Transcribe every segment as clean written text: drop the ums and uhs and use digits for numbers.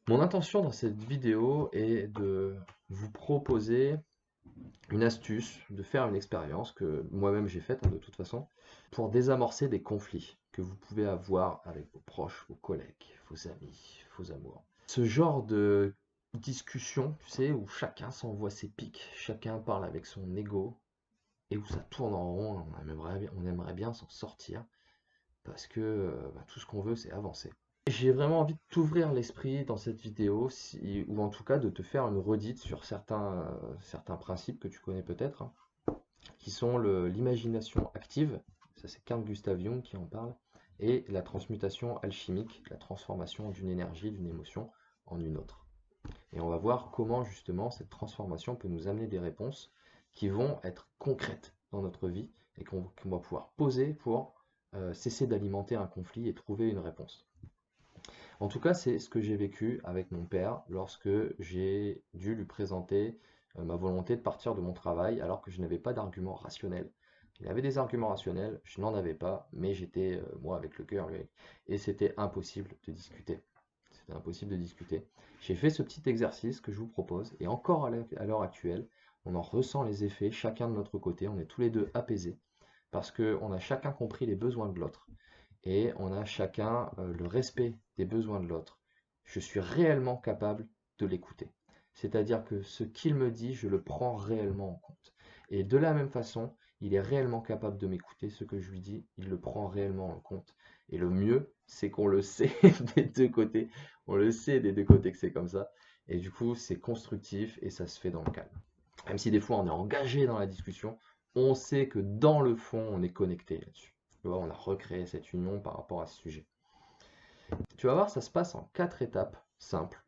Mon intention dans cette vidéo est de vous proposer une astuce, de faire une expérience que moi-même j'ai faite, hein, de toute façon, pour désamorcer des conflits que vous pouvez avoir avec vos proches, vos collègues, vos amis, vos amours. Ce genre de discussion, tu sais, où chacun s'envoie ses pics, chacun parle avec son ego, et où ça tourne en rond, on aimerait bien s'en sortir, parce que tout ce qu'on veut, c'est avancer. J'ai vraiment envie de t'ouvrir l'esprit dans cette vidéo, ou en tout cas de te faire une redite sur certains principes que tu connais peut-être, hein, qui sont l'imagination active, ça c'est Carl Gustav Jung qui en parle, et la transmutation alchimique, la transformation d'une énergie, d'une émotion en une autre. Et on va voir comment justement cette transformation peut nous amener des réponses qui vont être concrètes dans notre vie et qu'on va pouvoir poser pour cesser d'alimenter un conflit et trouver une réponse. En tout cas, c'est ce que j'ai vécu avec mon père lorsque j'ai dû lui présenter ma volonté de partir de mon travail alors que je n'avais pas d'argument rationnel. Il avait des arguments rationnels, je n'en avais pas, mais j'étais, moi, avec le cœur, lui, et c'était impossible de discuter. C'était impossible de discuter. J'ai fait ce petit exercice que je vous propose, et encore à l'heure actuelle, on en ressent les effets, chacun de notre côté, on est tous les deux apaisés, parce qu'on a chacun compris les besoins de l'autre et on a chacun le respect des besoins de l'autre. Je suis réellement capable de l'écouter. C'est-à-dire que ce qu'il me dit, je le prends réellement en compte. Et de la même façon, il est réellement capable de m'écouter. Ce que je lui dis, il le prend réellement en compte. Et le mieux, c'est qu'on le sait des deux côtés. On le sait des deux côtés que c'est comme ça. Et du coup, c'est constructif et ça se fait dans le calme. Même si des fois on est engagé dans la discussion, on sait que dans le fond, on est connecté là-dessus. Tu vois, on a recréé cette union par rapport à ce sujet. Tu vas voir, ça se passe en 4 étapes simples.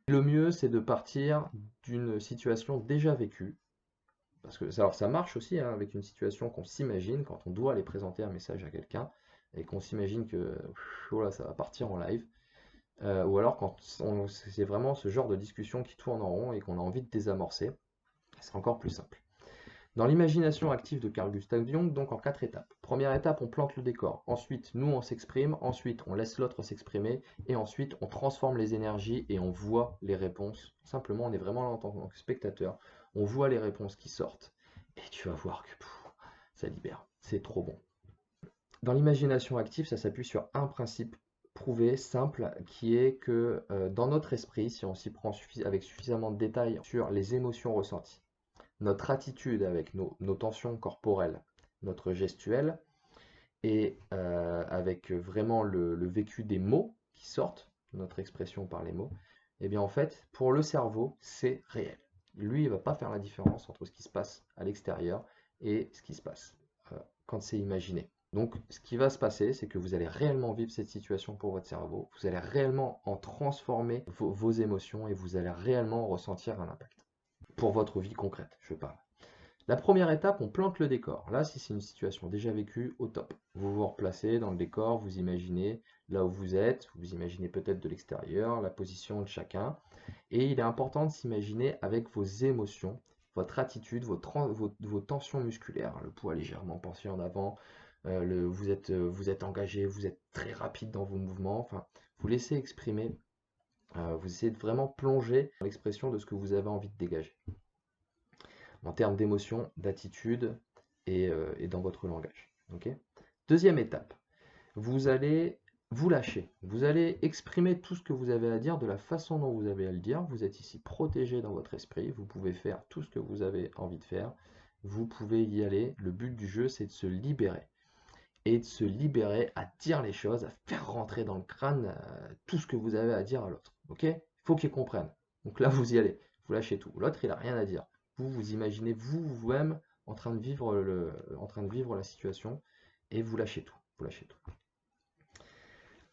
Le mieux, c'est de partir d'une situation déjà vécue. Parce que alors, ça marche aussi, hein, avec une situation qu'on s'imagine quand on doit aller présenter un message à quelqu'un et qu'on s'imagine que oh là, ça va partir en live. Ou alors quand c'est vraiment ce genre de discussion qui tourne en rond et qu'on a envie de désamorcer, c'est encore plus simple. Dans l'imagination active de Carl Gustav Jung, donc en 4 étapes. Première étape, on plante le décor. Ensuite, nous, on s'exprime. Ensuite, on laisse l'autre s'exprimer. Et ensuite, on transforme les énergies et on voit les réponses. Simplement, on est vraiment là en tant que spectateur. On voit les réponses qui sortent. Et tu vas voir que ça libère. C'est trop bon. Dans l'imagination active, ça s'appuie sur un principe prouvé, simple, qui est que dans notre esprit, si on s'y prend avec suffisamment de détails sur les émotions ressenties, notre attitude avec nos tensions corporelles, notre gestuelle, et avec vraiment le vécu des mots qui sortent, notre expression par les mots, et bien en fait, pour le cerveau, c'est réel. Lui, il ne va pas faire la différence entre ce qui se passe à l'extérieur et ce qui se passe quand c'est imaginé. Donc, ce qui va se passer, c'est que vous allez réellement vivre cette situation pour votre cerveau, vous allez réellement en transformer vos émotions et vous allez réellement ressentir un impact. Pour votre vie concrète, je parle. La première étape, on plante le décor. Là, si c'est une situation déjà vécue, au top. Vous vous replacez dans le décor, vous imaginez là où vous êtes, vous imaginez peut-être de l'extérieur, la position de chacun. Et il est important de s'imaginer avec vos émotions, votre attitude, vos tensions musculaires, le poids légèrement penché en avant, vous êtes engagé, vous êtes très rapide dans vos mouvements. Enfin, vous laissez exprimer, vous essayez de vraiment plonger dans l'expression de ce que vous avez envie de dégager en termes d'émotion, d'attitude et dans votre langage. Okay. Deuxième étape, vous allez vous lâcher. Vous allez exprimer tout ce que vous avez à dire de la façon dont vous avez à le dire. Vous êtes ici protégé dans votre esprit. Vous pouvez faire tout ce que vous avez envie de faire. Vous pouvez y aller. Le but du jeu, c'est de se libérer. Et de se libérer à dire les choses, à faire rentrer dans le crâne tout ce que vous avez à dire à l'autre. Ok. Il faut qu'il comprenne. Donc là, vous y allez. Vous lâchez tout. L'autre, il n'a rien à dire. Vous imaginez vous-même en train de vivre en train de vivre la situation et vous lâchez tout. Vous lâchez tout.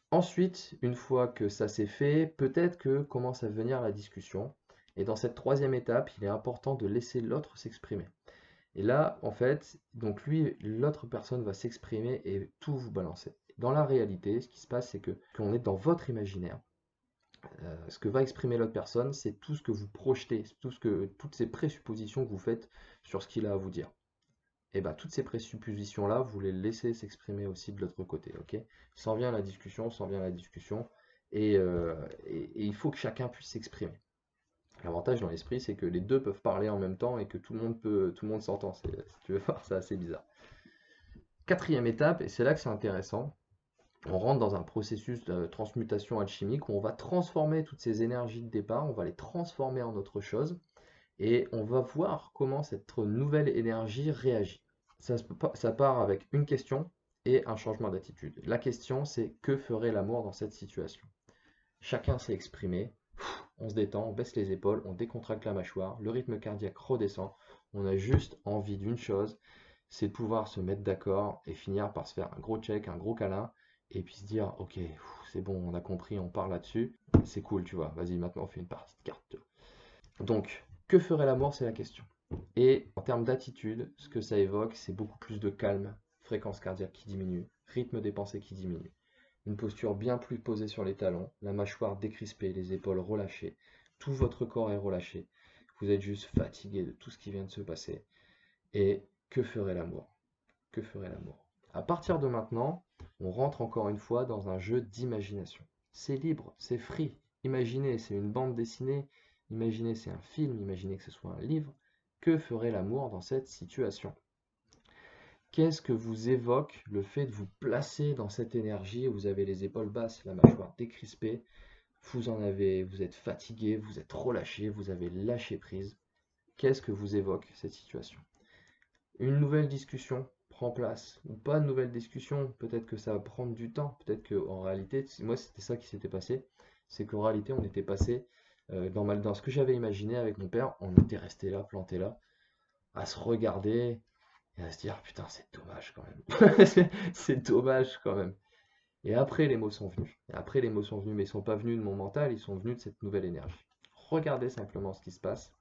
Ensuite, une fois que ça c'est fait, peut-être que commence à venir la discussion. Et dans cette troisième étape, il est important de laisser l'autre s'exprimer. Et là, en fait, donc lui, l'autre personne va s'exprimer et tout vous balancer. Dans la réalité, ce qui se passe, c'est que qu'on est dans votre imaginaire. Ce que va exprimer l'autre personne, c'est tout ce que vous projetez, toutes ces présuppositions que vous faites sur ce qu'il a à vous dire. Et bien, toutes ces présuppositions-là, vous les laissez s'exprimer aussi de l'autre côté, ok? S'en vient la discussion, s'en vient la discussion, et il faut que chacun puisse s'exprimer. L'avantage dans l'esprit, c'est que les deux peuvent parler en même temps et que tout le monde s'entend. Si tu veux voir, c'est assez bizarre. Quatrième étape, et c'est là que c'est intéressant, on rentre dans un processus de transmutation alchimique où on va transformer toutes ces énergies de départ, on va les transformer en autre chose, et on va voir comment cette nouvelle énergie réagit. Ça part avec une question et un changement d'attitude. La question, c'est que ferait l'amour dans cette situation? Chacun s'est exprimé, on se détend, on baisse les épaules, on décontracte la mâchoire, le rythme cardiaque redescend, on a juste envie d'une chose, c'est de pouvoir se mettre d'accord et finir par se faire un gros check, un gros câlin, et puis se dire, ok, c'est bon, on a compris, on part là-dessus, c'est cool, tu vois, vas-y, maintenant on fait une partie de cartes. Donc, que ferait l'amour, c'est la question. Et en termes d'attitude, ce que ça évoque, c'est beaucoup plus de calme, fréquence cardiaque qui diminue, rythme des pensées qui diminue. Une posture bien plus posée sur les talons, la mâchoire décrispée, les épaules relâchées, tout votre corps est relâché. Vous êtes juste fatigué de tout ce qui vient de se passer. Et que ferait l'amour? Que ferait l'amour? À partir de maintenant, on rentre encore une fois dans un jeu d'imagination. C'est libre, c'est free. Imaginez, c'est une bande dessinée. Imaginez, c'est un film. Imaginez que ce soit un livre. Que ferait l'amour dans cette situation? Qu'est-ce que vous évoque le fait de vous placer dans cette énergie où vous avez les épaules basses, la mâchoire décrispée, vous êtes fatigué, vous êtes relâché, vous avez lâché prise. Qu'est-ce que vous évoque cette situation? Une nouvelle discussion prend place, ou pas de nouvelle discussion, peut-être que ça va prendre du temps, peut-être qu'en réalité, moi c'était ça qui s'était passé, c'est qu'en réalité on était passé dans ce que j'avais imaginé avec mon père, on était resté là, planté là, à se regarder, et à se dire, putain, c'est dommage quand même. C'est dommage quand même. Et après, les mots sont venus. Et après, les mots sont venus, mais ils ne sont pas venus de mon mental, ils sont venus de cette nouvelle énergie. Regardez simplement ce qui se passe.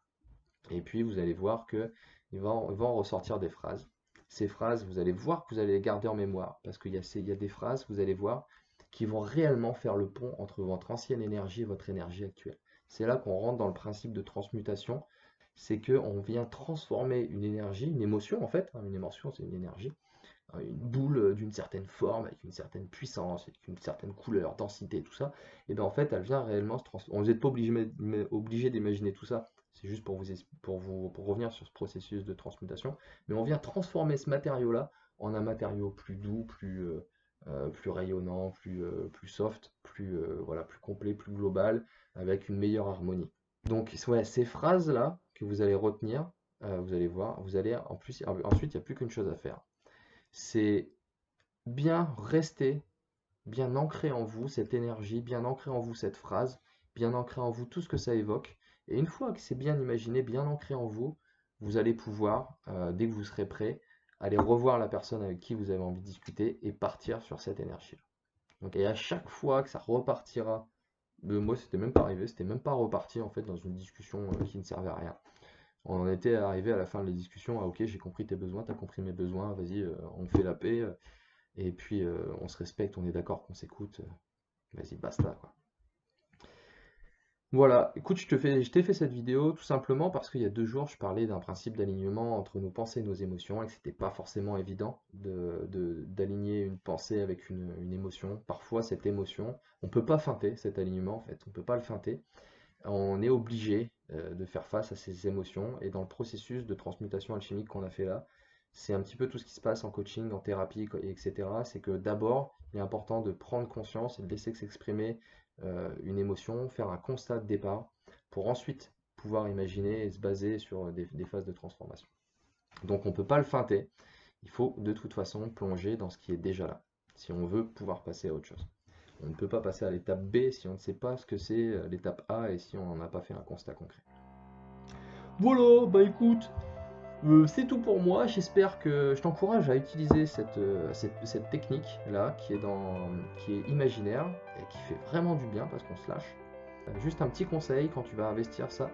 Et puis, vous allez voir qu'il va en ressortir des phrases. Ces phrases, vous allez voir que vous allez les garder en mémoire. Parce qu'il y a des phrases, vous allez voir, qui vont réellement faire le pont entre votre ancienne énergie et votre énergie actuelle. C'est là qu'on rentre dans le principe de transmutation. C'est qu'on vient transformer une énergie, une émotion en fait, une émotion c'est une énergie, une boule d'une certaine forme, avec une certaine puissance, avec une certaine couleur, densité, tout ça, et bien en fait elle vient réellement se transformer. Vous n'êtes pas obligé d'imaginer tout ça, c'est juste pour revenir sur ce processus de transmutation, mais on vient transformer ce matériau-là en un matériau plus doux, plus rayonnant, plus soft, voilà, plus complet, plus global, avec une meilleure harmonie. Donc ouais, ces phrases-là que vous allez retenir, vous allez voir, ensuite il n'y a plus qu'une chose à faire. C'est bien rester, bien ancré en vous cette énergie, bien ancré en vous cette phrase, bien ancré en vous tout ce que ça évoque. Et une fois que c'est bien imaginé, bien ancré en vous, vous allez pouvoir, dès que vous serez prêt, aller revoir la personne avec qui vous avez envie de discuter et partir sur cette énergie-là. Donc, et à chaque fois que ça repartira, moi c'était même pas arrivé, c'était même pas reparti en fait dans une discussion qui ne servait à rien. On en était arrivé à la fin de la discussion, ok, j'ai compris tes besoins, t'as compris mes besoins, vas-y, on fait la paix, et puis on se respecte, on est d'accord qu'on s'écoute, vas-y, basta, quoi. Voilà, écoute, je t'ai fait cette vidéo tout simplement parce qu'il y a 2 jours, je parlais d'un principe d'alignement entre nos pensées et nos émotions et que c'était pas forcément évident d'aligner une pensée avec une émotion. Parfois, cette émotion, on peut pas feinter cet alignement en fait, on peut pas le feinter. On est obligé de faire face à ces émotions et dans le processus de transmutation alchimique qu'on a fait là, c'est un petit peu tout ce qui se passe en coaching, en thérapie, etc. C'est que d'abord, il est important de prendre conscience et de laisser s'exprimer une émotion, faire un constat de départ pour ensuite pouvoir imaginer et se baser sur des phases de transformation. Donc on ne peut pas le feinter, il faut de toute façon plonger dans ce qui est déjà là, si on veut pouvoir passer à autre chose. On ne peut pas passer à l'étape B si on ne sait pas ce que c'est l'étape A et si on n'en a pas fait un constat concret. Voilà, bah écoute, c'est tout pour moi. J'espère que je t'encourage à utiliser cette technique-là qui est imaginaire et qui fait vraiment du bien parce qu'on se lâche. Juste un petit conseil quand tu vas investir ça.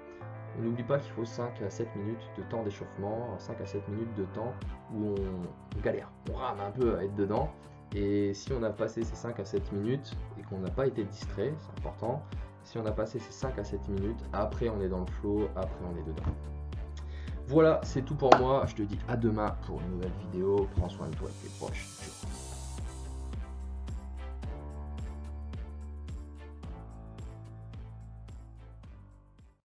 N'oublie pas qu'il faut 5 à 7 minutes de temps d'échauffement, 5 à 7 minutes de temps où on galère, on rame un peu à être dedans. Et si on a passé ces 5 à 7 minutes et qu'on n'a pas été distrait, c'est important, si on a passé ces 5 à 7 minutes, après on est dans le flow, après on est dedans. Voilà, c'est tout pour moi. Je te dis à demain pour une nouvelle vidéo. Prends soin de toi et de tes proches. Ciao.